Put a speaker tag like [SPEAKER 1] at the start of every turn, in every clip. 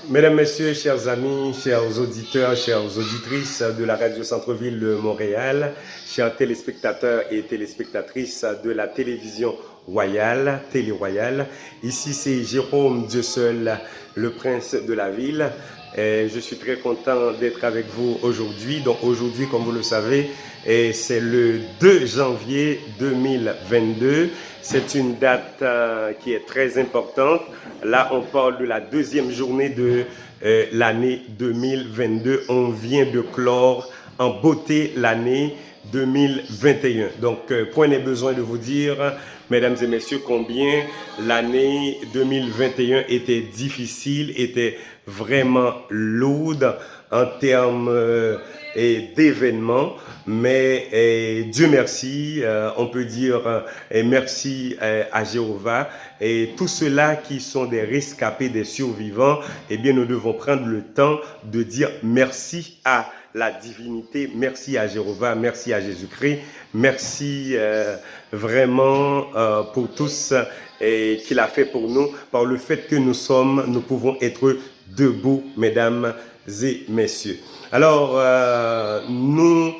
[SPEAKER 1] Mesdames, Messieurs, chers amis, chers auditeurs, chères auditrices de la radio Centre-Ville de Montréal, chers téléspectateurs et téléspectatrices de la télévision royale, Télé Royale, ici c'est Jérôme Dieu seul, le prince de la ville. Et je suis très content d'être avec vous aujourd'hui. Donc aujourd'hui, comme vous le savez, c'est le 2 janvier 2022. C'est une date qui est très importante. Là, on parle de la deuxième journée de l'année 2022. On vient de clore en beauté l'année 2021. Donc, point n'est besoin de vous dire, mesdames et messieurs, combien l'année 2021 était difficile, était vraiment lourde en termes d'événements, mais Dieu merci, on peut dire merci à Jéhovah, et tous ceux-là qui sont des rescapés, des survivants, eh bien nous devons prendre le temps de dire merci à la divinité, merci à Jéhovah, merci à Jésus-Christ, merci vraiment pour tout ce qu'il a fait pour nous, par le fait que nous pouvons être debout, mesdames et messieurs. Alors, nous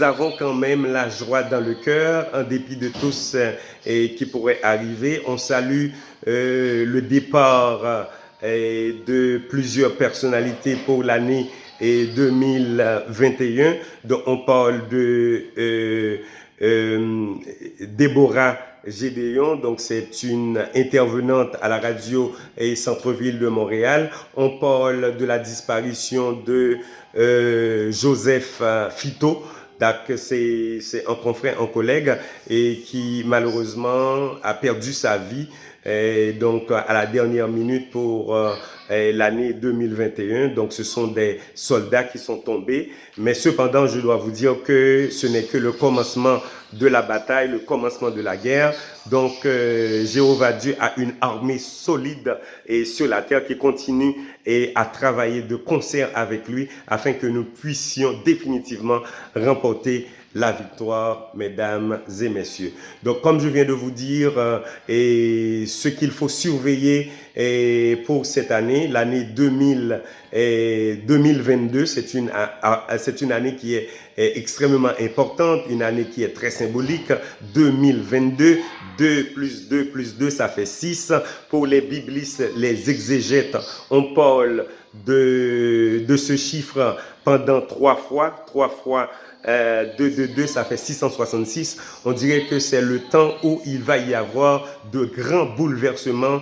[SPEAKER 1] avons quand même la joie dans le cœur, en dépit de tout ce qui pourrait arriver. On salue le départ de plusieurs personnalités pour l'année 2021. Donc, on parle de Déborah Gédéon, donc c'est une intervenante à la radio et Centre-Ville de Montréal. On parle de la disparition de Joseph Fito, c'est un confrère, un collègue, et qui malheureusement a perdu sa vie donc à la dernière minute pour l'année 2021. Donc ce sont des soldats qui sont tombés, mais cependant je dois vous dire que ce n'est que le commencement de la bataille, le commencement de la guerre. Donc Jéhovah Dieu a une armée solide et sur la terre qui continue à travailler de concert avec lui afin que nous puissions définitivement remporter la victoire, mesdames et messieurs. Donc, comme je viens de vous dire, ce qu'il faut surveiller pour cette année, l'année 2022, c'est une année qui est extrêmement importante, une année qui est très symbolique. 2022, 2 plus 2 plus 2, ça fait 6. Pour les biblistes, les exégètes, on parle de ce chiffre pendant 3 fois. 2, ça fait 666. On dirait que c'est le temps où il va y avoir de grands bouleversements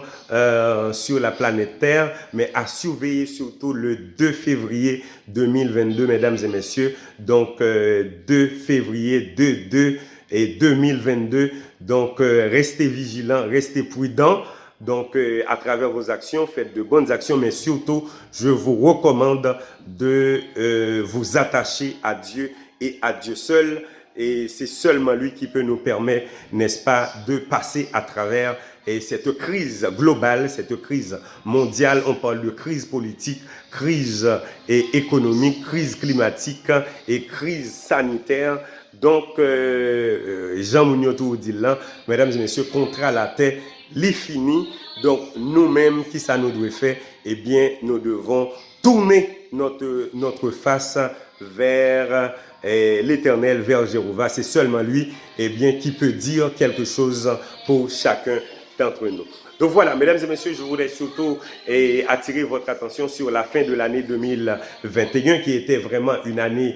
[SPEAKER 1] sur la planète Terre, mais à surveiller surtout le 2 février 2022, mesdames et messieurs. Donc, 2 février 2 et 2022. Donc, restez vigilants, restez prudents. Donc, à travers vos actions, faites de bonnes actions, mais surtout, je vous recommande de vous attacher à Dieu et à Dieu seul. Et c'est seulement lui qui peut nous permettre, n'est-ce pas, de passer à travers cette crise globale, cette crise mondiale. On parle de crise politique, crise économique, crise climatique et crise sanitaire. Donc, Jean Mouniotou dit là, mesdames et messieurs, contre la terre, les fini. Donc, nous-mêmes, qui ça nous doit faire? Eh bien, nous devons tourner notre face vers l'Éternel, vers Jéhovah. C'est seulement lui, eh bien, qui peut dire quelque chose pour chacun d'entre nous. Donc voilà, mesdames et messieurs, je voulais surtout attirer votre attention sur la fin de l'année 2021 qui était vraiment une année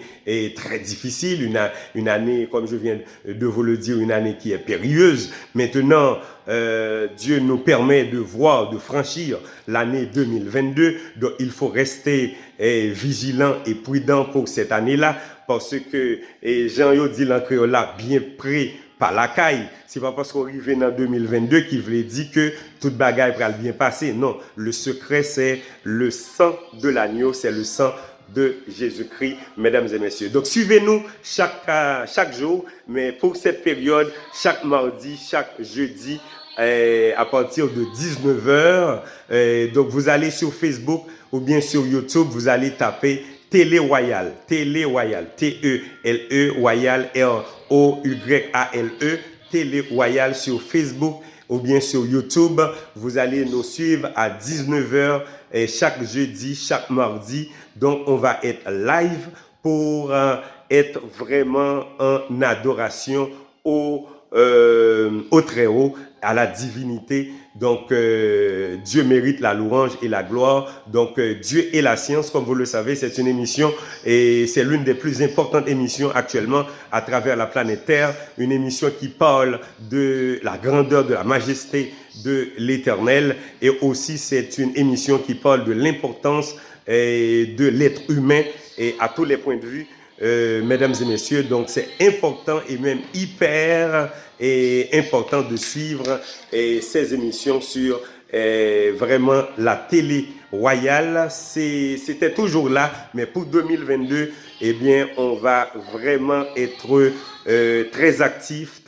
[SPEAKER 1] très difficile, une année, comme je viens de vous le dire, une année qui est périlleuse. Maintenant, Dieu nous permet de voir, de franchir l'année 2022. Donc il faut rester vigilant et prudent pour cette année-là parce que Jean-Yo dit en créole là, bien prêt par la caille. C'est pas parce qu'on arrive dans 2022 qu'il veut dire que toute bagaille va bien passer. Non, le secret c'est le sang de l'agneau, c'est le sang de Jésus-Christ, mesdames et messieurs. Donc suivez-nous chaque jour, mais pour cette période, chaque mardi, chaque jeudi, à partir de 19h. Donc vous allez sur Facebook ou bien sur YouTube, vous allez taper Télé Royale, T-E-L-E, Royale, R-O-Y-A-L-E, Télé Royale sur Facebook ou bien sur YouTube. Vous allez nous suivre à 19h chaque jeudi, chaque mardi. Donc, on va être live pour être vraiment en adoration au Très-Haut, à la divinité. Donc, Dieu mérite la louange et la gloire. Donc, Dieu et la science, comme vous le savez, c'est une émission et c'est l'une des plus importantes émissions actuellement à travers la planète Terre. Une émission qui parle de la grandeur, de la majesté de l'Éternel. Et aussi, c'est une émission qui parle de l'importance de l'être humain et à tous les points de vue. Mesdames et messieurs, donc c'est important et même hyper important de suivre ces émissions sur vraiment la télé royale. C'était toujours là, mais pour 2022, eh bien, on va vraiment être très actif,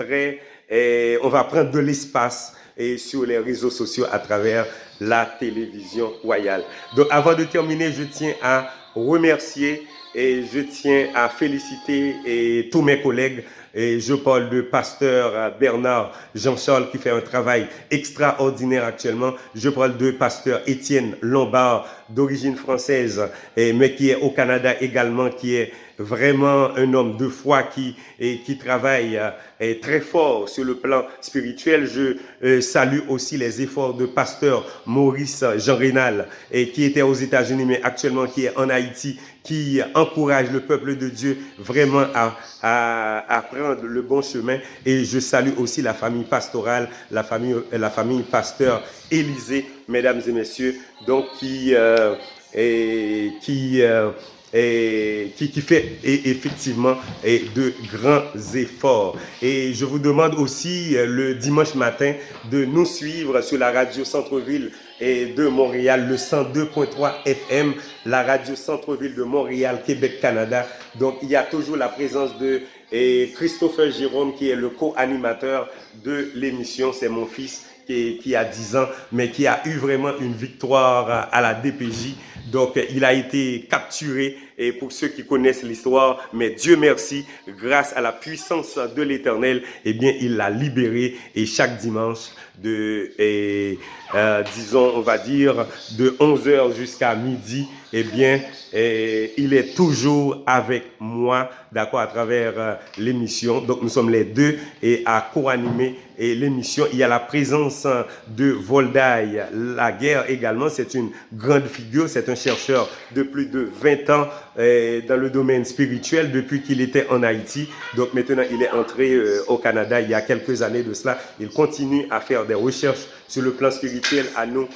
[SPEAKER 1] on va prendre de l'espace et sur les réseaux sociaux à travers la télévision royale. Donc, avant de terminer, je tiens à remercier et je tiens à féliciter tous mes collègues. Et je parle de pasteur Bernard Jean-Charles qui fait un travail extraordinaire actuellement. Je parle de pasteur Étienne Lombard d'origine française, mais qui est au Canada également, qui est vraiment un homme de foi qui travaille très fort sur le plan spirituel. Je salue aussi les efforts de pasteur Maurice Jean Rénal, qui était aux États-Unis, mais actuellement qui est en Haïti, qui encourage le peuple de Dieu vraiment à prendre le bon chemin. Et je salue aussi la famille pastorale, la famille pasteur Élisée, mesdames et messieurs, donc qui fait effectivement de grands efforts. Et je vous demande aussi le dimanche matin de nous suivre sur la radio Centre-Ville de Montréal, le 102.3 FM, la radio Centre-Ville de Montréal, Québec, Canada. Donc, il y a toujours la présence de Christopher Jérôme, qui est le co-animateur de l'émission. C'est mon fils qui a 10 ans, mais qui a eu vraiment une victoire à la DPJ. Donc, il a été capturé, et pour ceux qui connaissent l'histoire, mais Dieu merci, grâce à la puissance de l'Éternel, eh bien, il l'a libéré. Et chaque dimanche, disons, on va dire, de 11h jusqu'à midi, eh bien, il est toujours avec moi, d'accord, à travers l'émission. Donc, nous sommes les deux et à co-animer l'émission. Il y a la présence de Voldaï Laguerre également. C'est une grande figure. C'est un chercheur de plus de 20 ans dans le domaine spirituel depuis qu'il était en Haïti. Donc, maintenant, il est entré au Canada il y a quelques années de cela. Il continue à faire des recherches sur le plan spirituel, à nous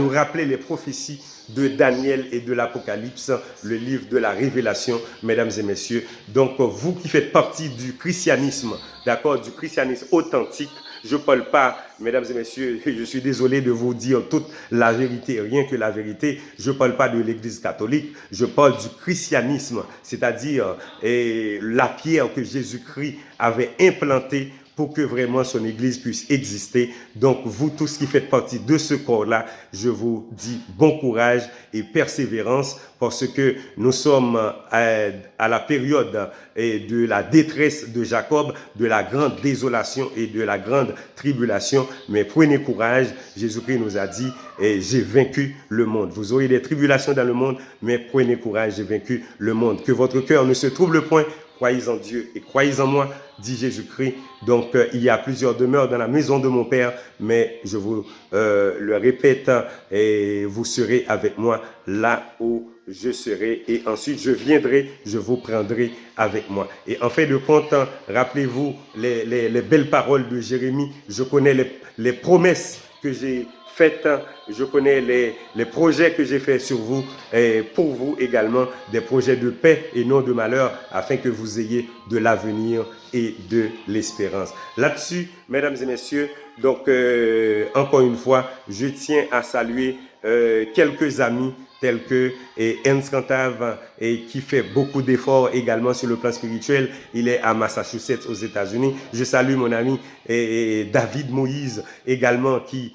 [SPEAKER 1] rappeler les prophéties de Daniel et de l'Apocalypse, le livre de la Révélation, mesdames et messieurs. Donc, vous qui faites partie du christianisme, d'accord, du christianisme authentique, je ne parle pas, mesdames et messieurs, je suis désolé de vous dire toute la vérité, rien que la vérité. Je ne parle pas de l'Église catholique, je parle du christianisme, c'est-à-dire la pierre que Jésus-Christ avait implantée pour que vraiment son Église puisse exister. Donc, vous tous qui faites partie de ce corps-là, je vous dis bon courage et persévérance, parce que nous sommes à la période de la détresse de Jacob, de la grande désolation et de la grande tribulation. Mais prenez courage, Jésus-Christ nous a dit, j'ai vaincu le monde. Vous aurez des tribulations dans le monde, mais prenez courage, j'ai vaincu le monde. Que votre cœur ne se trouble point. Croyez en Dieu et croyez en moi, dit Jésus-Christ. Donc, il y a plusieurs demeures dans la maison de mon Père, mais je vous le répète, et vous serez avec moi là où je serai. Et ensuite, je viendrai, je vous prendrai avec moi. Et en fin de compte, rappelez-vous les belles paroles de Jérémie. Je connais les promesses que j'ai faites, je connais les projets que j'ai faits sur vous et pour vous également, des projets de paix et non de malheur, afin que vous ayez de l'avenir et de l'espérance. Là-dessus, mesdames et messieurs, donc encore une fois, je tiens à saluer quelques amis tels que Ernst Cantave, qui fait beaucoup d'efforts également sur le plan spirituel. Il est à Massachusetts, aux États-Unis. Je salue mon ami David Moïse également, qui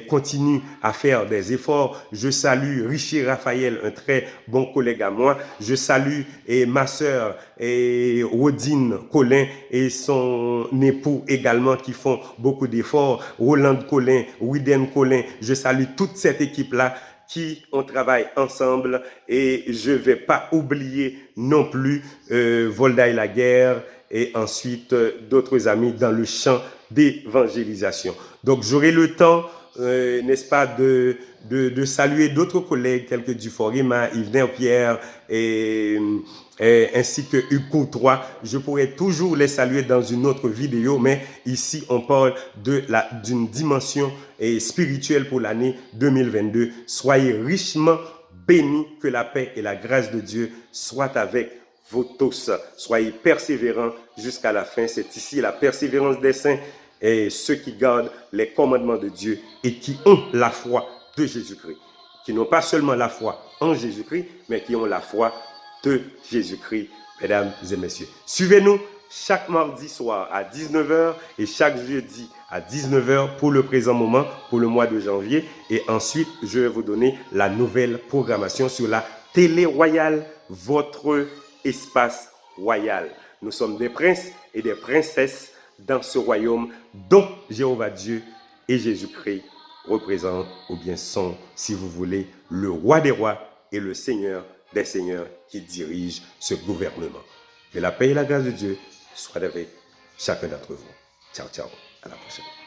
[SPEAKER 1] continue à faire des efforts. Je salue Richie Raphaël, un très bon collègue à moi. Je salue ma sœur Rodine Colin et son époux également, qui font beaucoup d'efforts. Roland Colin, Widen Colin. Je salue toute cette équipe-là qui on travaille ensemble, et je ne vais pas oublier non plus Voldaï Laguerre et ensuite d'autres amis dans le champ d'évangélisation. Donc j'aurai le temps, n'est-ce pas, de saluer d'autres collègues tels que Duforima, Yves Pierre ainsi que Hugo 3. Je pourrais toujours les saluer dans une autre vidéo, mais ici on parle d'une dimension spirituelle pour l'année 2022. Soyez richement bénis, que la paix et la grâce de Dieu soient avec vous tous. Soyez persévérants jusqu'à la fin. C'est ici la persévérance des saints, et ceux qui gardent les commandements de Dieu et qui ont la foi de Jésus-Christ. Qui n'ont pas seulement la foi en Jésus-Christ, mais qui ont la foi de Jésus-Christ, mesdames et messieurs. Suivez-nous chaque mardi soir à 19h et chaque jeudi à 19h pour le présent moment, pour le mois de janvier. Et ensuite, je vais vous donner la nouvelle programmation sur la télé royale, votre espace royal. Nous sommes des princes et des princesses dans ce royaume dont Jéhovah Dieu et Jésus-Christ représentent, ou bien sont, si vous voulez, le roi des rois et le seigneur des seigneurs qui dirigent ce gouvernement. Que la paix et la grâce de Dieu soient avec chacun d'entre vous. Ciao, ciao. À la prochaine.